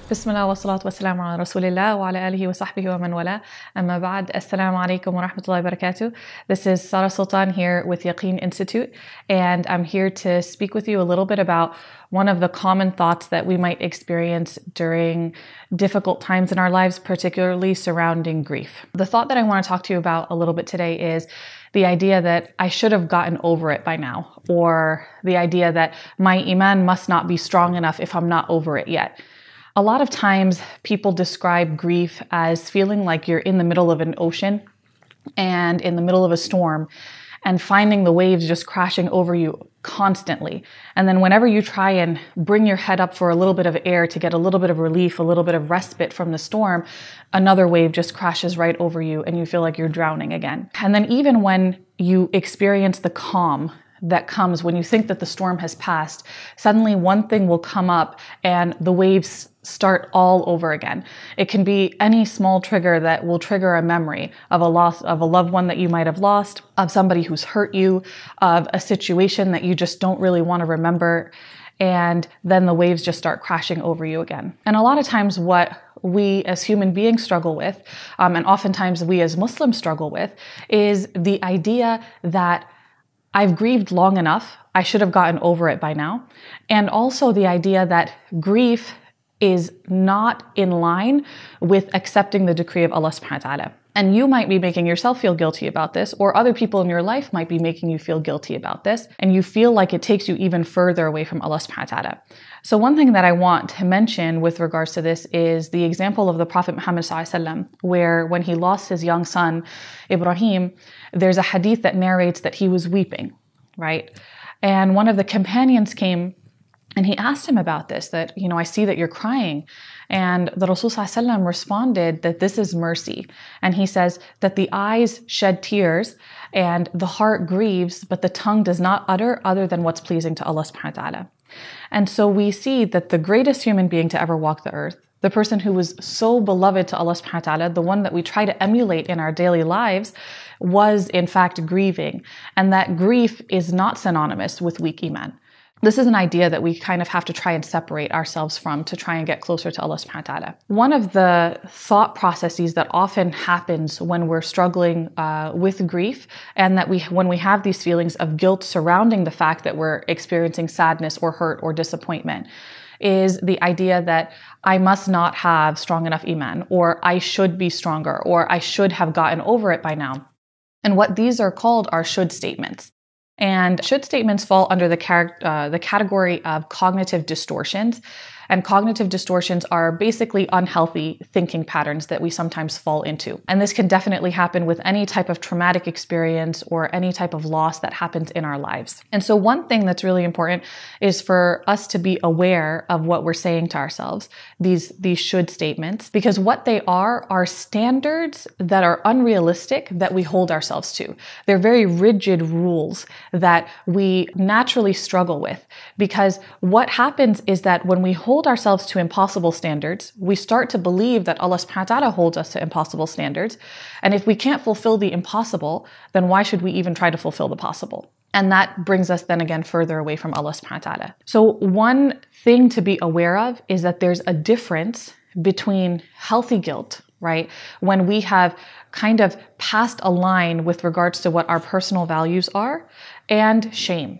بسم الله والصلاة والسلام على رسول الله وعلى آله وصحبه ومن والاه. أما بعد, Assalamu alaikum wa rahmatullahi wa barakatuh. This is Sarah Sultan here with Yaqeen Institute, and I'm here to speak with you a little bit about one of the common thoughts that we might experience during difficult times in our lives, particularly surrounding grief. The thought that I want to talk to you about a little bit today is the idea that I should have gotten over it by now, or the idea that my iman must not be strong enough if I'm not over it yet. A lot of times people describe grief as feeling like you're in the middle of an ocean and in the middle of a storm and finding the waves just crashing over you constantly. And then whenever you try and bring your head up for a little bit of air to get a little bit of relief, a little bit of respite from the storm, another wave just crashes right over you and you feel like you're drowning again. And then even when you experience the calm that comes when you think that the storm has passed, suddenly one thing will come up and the waves start all over again. It can be any small trigger that will trigger a memory of a loss of a loved one that you might have lost, of somebody who's hurt you, of a situation that you just don't really want to remember. And then the waves just start crashing over you again. And a lot of times what we as human beings struggle with, and oftentimes we as Muslims struggle with, is the idea that I've grieved long enough, I should have gotten over it by now. And also the idea that grief is not in line with accepting the decree of Allah subhanahu wa ta'ala. And you might be making yourself feel guilty about this, or other people in your life might be making you feel guilty about this, and you feel like it takes you even further away from Allah subhanahu wa ta'ala. So one thing that I want to mention with regards to this is the example of the Prophet Muhammad sallallahu alaihi wasallam, where when he lost his young son, Ibrahim, there's a hadith that narrates that he was weeping, right? And one of the companions came and he asked him about this, that, I see that you're crying. And the Rasul sallallahu alaihi wasallam responded that this is mercy. And he says that the eyes shed tears and the heart grieves, but the tongue does not utter other than what's pleasing to Allah subhanahu wa ta'ala. And so we see that the greatest human being to ever walk the earth, the person who was so beloved to Allah subhanahu wa ta'ala, the one that we try to emulate in our daily lives, was in fact grieving. And that grief is not synonymous with weak iman. This is an idea that we kind of have to try and separate ourselves from to try and get closer to Allah subhanahu wa ta'ala. One of the thought processes that often happens when we're struggling with grief, and that when we have these feelings of guilt surrounding the fact that we're experiencing sadness or hurt or disappointment, is the idea that I must not have strong enough iman, or I should be stronger, or I should have gotten over it by now. And what these are called are should statements. And should statements fall under the category of cognitive distortions. And cognitive distortions are basically unhealthy thinking patterns that we sometimes fall into. And this can definitely happen with any type of traumatic experience or any type of loss that happens in our lives. And so one thing that's really important is for us to be aware of what we're saying to ourselves, these should statements, because what they are standards that are unrealistic that we hold ourselves to. They're very rigid rules that we naturally struggle with, because what happens is that when we hold ourselves to impossible standards, we start to believe that Allah subhanahu wa ta'ala holds us to impossible standards. And if we can't fulfill the impossible, then why should we even try to fulfill the possible? And that brings us then again further away from Allah subhanahu wa ta'ala. So one thing to be aware of is that there's a difference between healthy guilt, right? When we have kind of passed a line with regards to what our personal values are, and shame.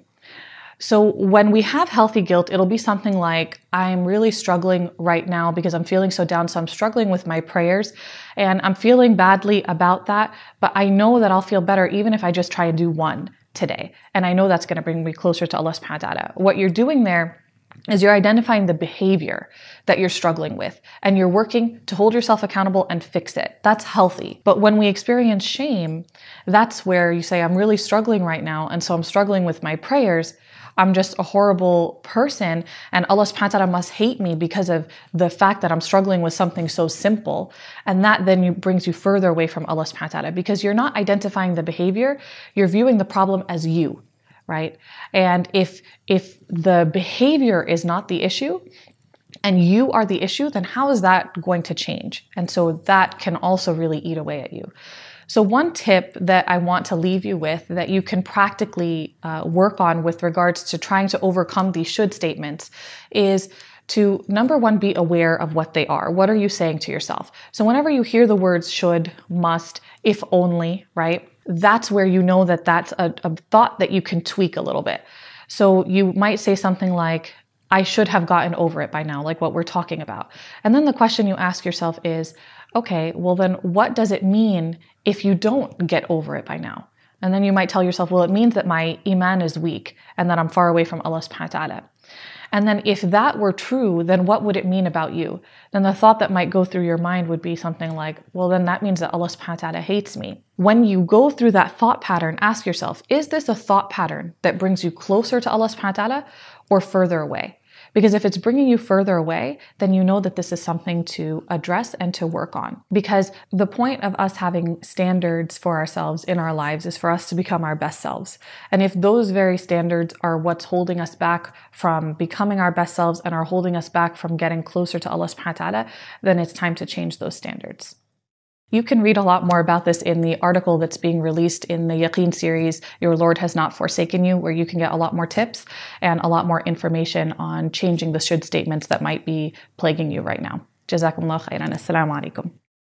So when we have healthy guilt, it'll be something like, I'm really struggling right now because I'm feeling so down, so I'm struggling with my prayers and I'm feeling badly about that, but I know that I'll feel better even if I just try and do one today. And I know that's going to bring me closer to Allah subhanahu wa ta'ala. What you're doing there is you're identifying the behavior that you're struggling with and you're working to hold yourself accountable and fix it. That's healthy. But when we experience shame, that's where you say, I'm really struggling right now, and so I'm struggling with my prayers. I'm just a horrible person and Allah subhanahu wa ta'ala must hate me because of the fact that I'm struggling with something so simple. And that then brings you further away from Allah subhanahu wa ta'ala, because you're not identifying the behavior, you're viewing the problem as you, right? And if the behavior is not the issue and you are the issue, then how is that going to change? And so that can also really eat away at you. So one tip that I want to leave you with that you can practically work on with regards to trying to overcome these should statements is to, number one, be aware of what they are. What are you saying to yourself? So whenever you hear the words should, must, if only, right? That's where you know that that's a thought that you can tweak a little bit. So you might say something like, I should have gotten over it by now, like what we're talking about. And then the question you ask yourself is, okay, well then what does it mean if you don't get over it by now? And then you might tell yourself, well, it means that my iman is weak and that I'm far away from Allah subhanahu wa ta'ala. And then if that were true, then what would it mean about you? Then the thought that might go through your mind would be something like, well, then that means that Allah subhanahu wa ta'ala hates me. When you go through that thought pattern, ask yourself, is this a thought pattern that brings you closer to Allah subhanahu wa ta'ala or further away? Because if it's bringing you further away, then you know that this is something to address and to work on. Because the point of us having standards for ourselves in our lives is for us to become our best selves. And if those very standards are what's holding us back from becoming our best selves and are holding us back from getting closer to Allah subhanahu wa ta'ala, then it's time to change those standards. You can read a lot more about this in the article that's being released in the Yaqeen series, Your Lord Has Not Forsaken You, where you can get a lot more tips and a lot more information on changing the should statements that might be plaguing you right now. Jazakumullah khairan. Assalamu alaikum.